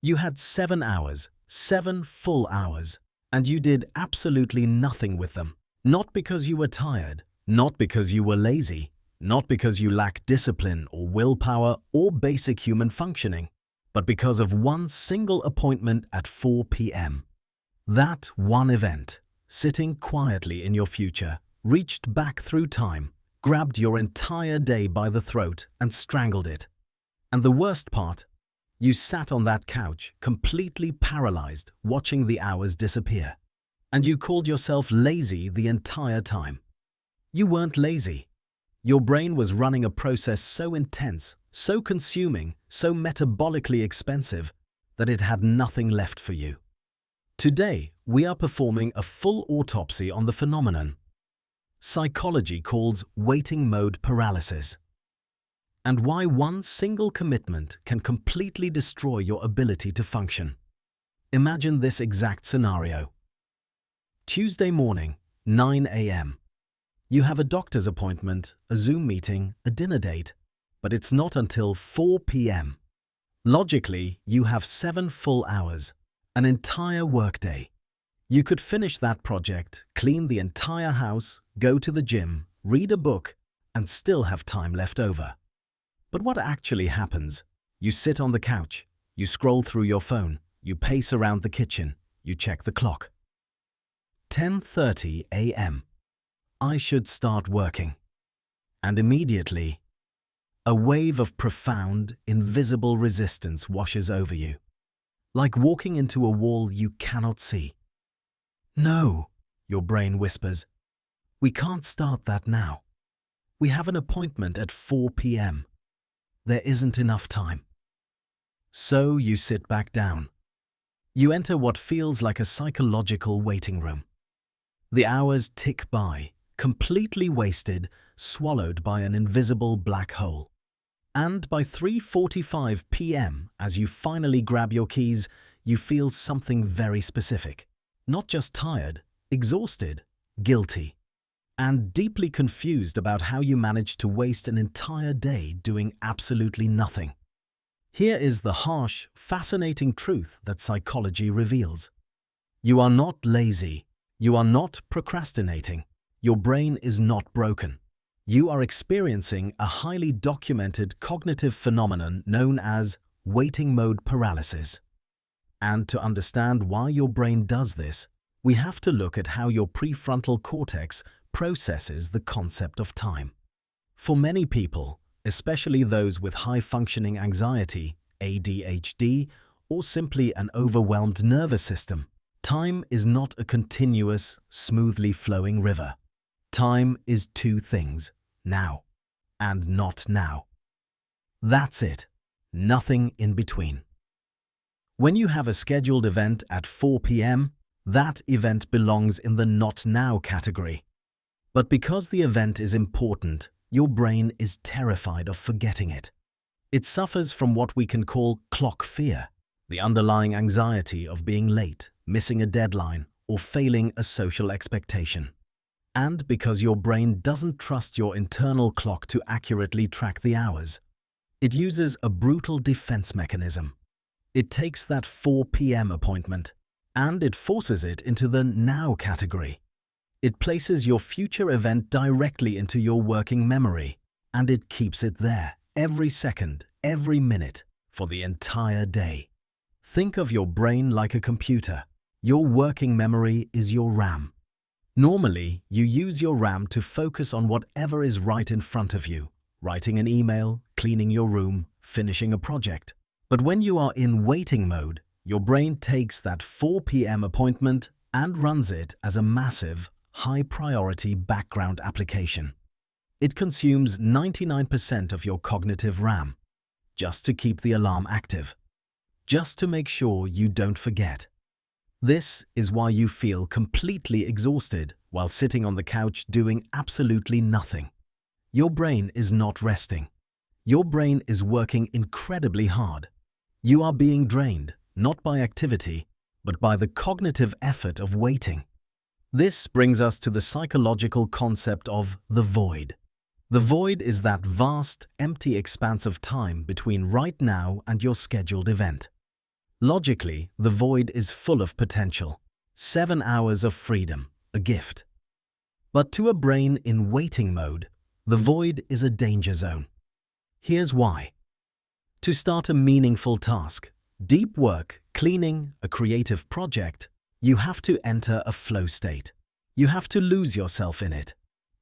You had 7 hours, 7 full hours, and you did absolutely nothing with them. Not because you were tired, not because you were lazy, not because you lacked discipline or willpower or basic human functioning, but because of one single appointment at 4 p.m. That one event, sitting quietly in your future, reached back through time, grabbed your entire day by the throat and strangled it. And the worst part, you sat on that couch, completely paralyzed, watching the hours disappear. And you called yourself lazy the entire time. You weren't lazy. Your brain was running a process so intense, so consuming, so metabolically expensive, that it had nothing left for you. Today, we are performing a full autopsy on the phenomenon psychology calls waiting mode paralysis, and why one single commitment can completely destroy your ability to function. Imagine this exact scenario. Tuesday morning, 9 a.m. You have a doctor's appointment, a Zoom meeting, a dinner date, but it's not until 4 p.m. Logically, you have 7 full hours, an entire workday. You could finish that project, clean the entire house, go to the gym, read a book, and still have time left over. But what actually happens? You sit on the couch, you scroll through your phone, you pace around the kitchen, you check the clock. 10:30 a.m. I should start working. And immediately, a wave of profound, invisible resistance washes over you, like walking into a wall you cannot see. No, your brain whispers, we can't start that now. We have an appointment at 4 p.m. There isn't enough time. So you sit back down. You enter what feels like a psychological waiting room. The hours tick by, completely wasted, swallowed by an invisible black hole. And by 3:45 p.m., as you finally grab your keys, you feel something very specific. Not just tired, exhausted, guilty, and deeply confused about how you managed to waste an entire day doing absolutely nothing. Here is the harsh, fascinating truth that psychology reveals. You are not lazy. You are not procrastinating. Your brain is not broken. You are experiencing a highly documented cognitive phenomenon known as waiting mode paralysis. And to understand why your brain does this, we have to look at how your prefrontal cortex processes the concept of time. For many people, especially those with high-functioning anxiety, ADHD, or simply an overwhelmed nervous system, time is not a continuous, smoothly flowing river. Time is two things, now and not now. That's it, nothing in between. When you have a scheduled event at 4 p.m., that event belongs in the not now category. But because the event is important, your brain is terrified of forgetting it. It suffers from what we can call clock fear, the underlying anxiety of being late, missing a deadline, or failing a social expectation. And because your brain doesn't trust your internal clock to accurately track the hours, it uses a brutal defense mechanism. It takes that 4 p.m. appointment and it forces it into the now category. It places your future event directly into your working memory, and it keeps it there every second, every minute, for the entire day. Think of your brain like a computer. Your working memory is your RAM. Normally, you use your RAM to focus on whatever is right in front of you, writing an email, cleaning your room, finishing a project. But when you are in waiting mode, your brain takes that 4 p.m. appointment and runs it as a massive, high-priority background application. It consumes 99% of your cognitive RAM, just to keep the alarm active, just to make sure you don't forget. This is why you feel completely exhausted while sitting on the couch doing absolutely nothing. Your brain is not resting. Your brain is working incredibly hard. You are being drained, not by activity, but by the cognitive effort of waiting. This brings us to the psychological concept of the void. The void is that vast, empty expanse of time between right now and your scheduled event. Logically, the void is full of potential. 7 hours of freedom, a gift. But to a brain in waiting mode, the void is a danger zone. Here's why. To start a meaningful task, deep work, cleaning, a creative project, you have to enter a flow state. You have to lose yourself in it.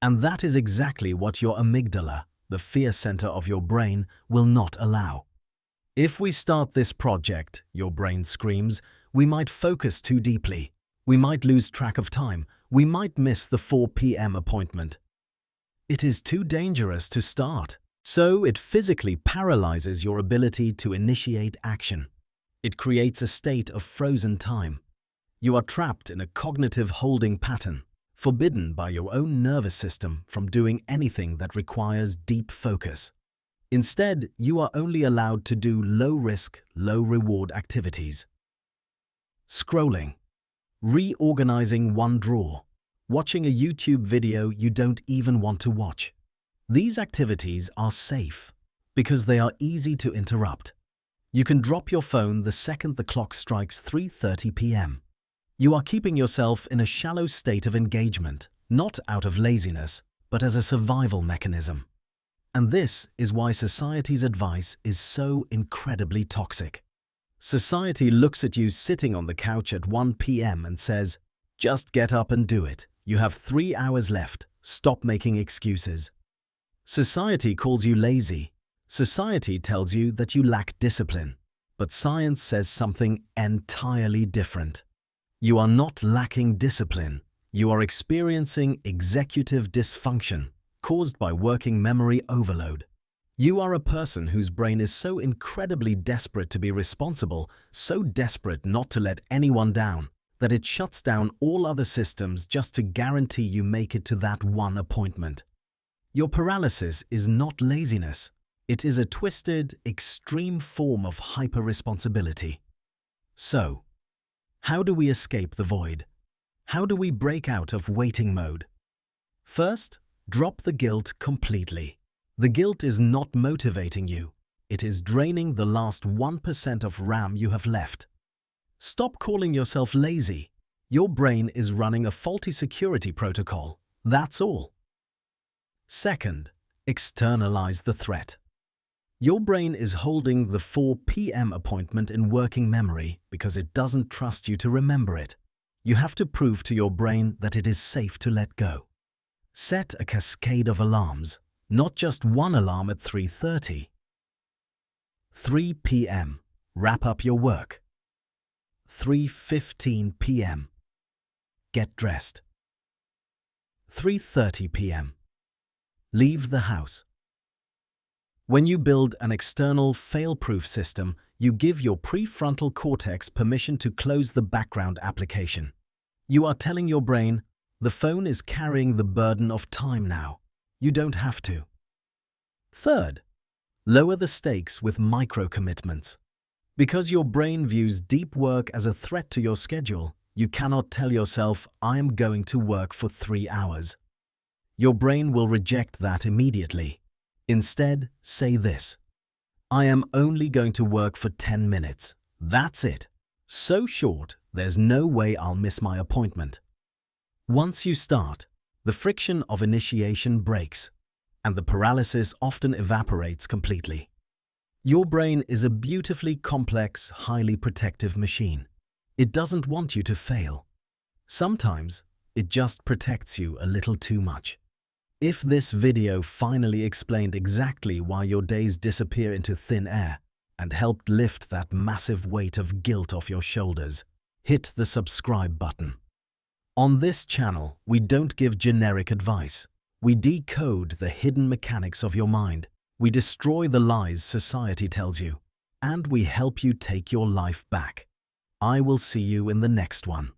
And that is exactly what your amygdala, the fear center of your brain, will not allow. If we start this project, your brain screams, we might focus too deeply. We might lose track of time. We might miss the 4 p.m. appointment. It is too dangerous to start. So it physically paralyzes your ability to initiate action. It creates a state of frozen time. You are trapped in a cognitive holding pattern, forbidden by your own nervous system from doing anything that requires deep focus. Instead, you are only allowed to do low-risk, low-reward activities. Scrolling, reorganizing one drawer, watching a YouTube video you don't even want to watch. These activities are safe because they are easy to interrupt. You can drop your phone the second the clock strikes 3:30 p.m. You are keeping yourself in a shallow state of engagement, not out of laziness, but as a survival mechanism. And this is why society's advice is so incredibly toxic. Society looks at you sitting on the couch at 1 p.m. and says, "Just get up and do it. You have 3 hours left. Stop making excuses." Society calls you lazy. Society tells you that you lack discipline. But science says something entirely different. You are not lacking discipline. You are experiencing executive dysfunction caused by working memory overload. You are a person whose brain is so incredibly desperate to be responsible, so desperate not to let anyone down, that it shuts down all other systems just to guarantee you make it to that one appointment. Your paralysis is not laziness. It is a twisted, extreme form of hyper-responsibility. So, how do we escape the void? How do we break out of waiting mode? First, drop the guilt completely. The guilt is not motivating you. It is draining the last 1% of RAM you have left. Stop calling yourself lazy. Your brain is running a faulty security protocol. That's all. Second, externalize the threat. Your brain is holding the 4 p.m. appointment in working memory because it doesn't trust you to remember it. You have to prove to your brain that it is safe to let go. Set a cascade of alarms, not just one alarm at 3:30. 3 p.m. Wrap up your work. 3:15 p.m. Get dressed. 3:30 p.m. Leave the house. When you build an external fail-proof system, you give your prefrontal cortex permission to close the background application. You are telling your brain, the phone is carrying the burden of time now. You don't have to. Third, lower the stakes with micro-commitments. Because your brain views deep work as a threat to your schedule, you cannot tell yourself, "I am going to work for 3 hours." Your brain will reject that immediately. Instead, say this: "I am only going to work for 10 minutes. That's it. So short, there's no way I'll miss my appointment." Once you start, the friction of initiation breaks, and the paralysis often evaporates completely. Your brain is a beautifully complex, highly protective machine. It doesn't want you to fail. Sometimes, it just protects you a little too much. If this video finally explained exactly why your days disappear into thin air and helped lift that massive weight of guilt off your shoulders, hit the subscribe button. On this channel, we don't give generic advice. We decode the hidden mechanics of your mind. We destroy the lies society tells you. And we help you take your life back. I will see you in the next one.